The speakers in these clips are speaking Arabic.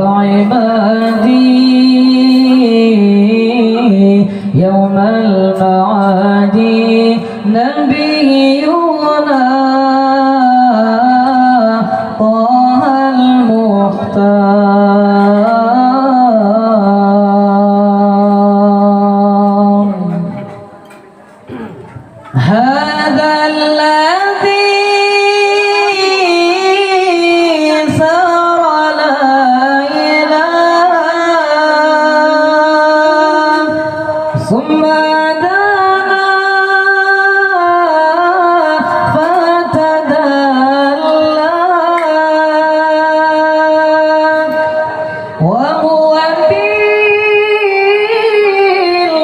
وعمادي يوم المعاد نبينا طه المختار. هذا الذي سار ليلا ثم دنا فتدلى وهو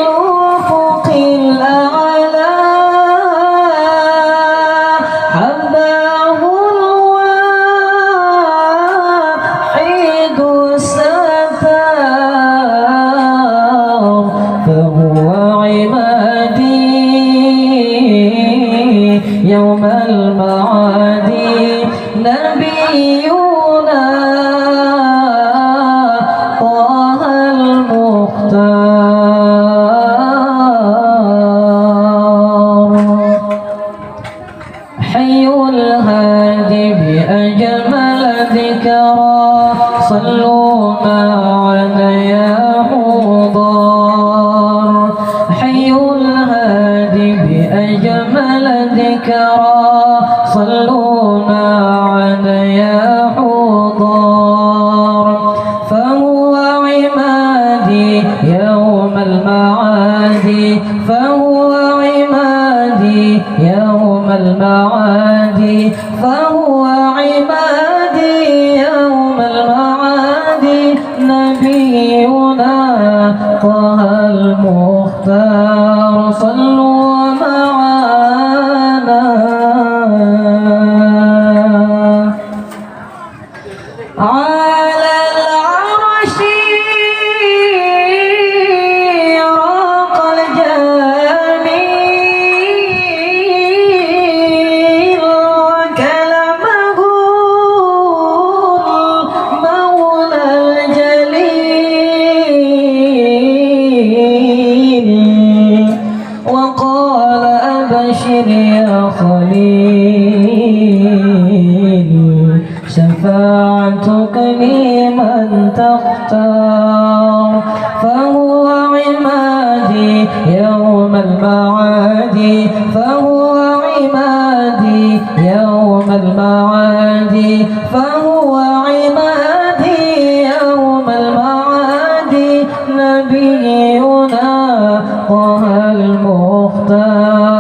بالأفق الأعلى حباه الواحد الستار فهو عمادي يوم المعاد نبينا طه المختار. حي الهادي بأجمل ذكرى صلوا معنا يا حضار. حي الهادي بأجمل ذكرى صلوا معنا يا حضار. فهو عمادي يوم المعاد فهو عمادي يوم المعاد فهو عمادي يوم المعاد نبينا طه المختار. صلوا معنا على العرش راق الجميل وكلمه المولى الجليل وقال أبشر يا خليل شفاعتك لمن تختار. فهو عمادي يوم المعاد فهو عمادي يوم المعاد فهو عمادي يوم المعاد نبينا طه المختار.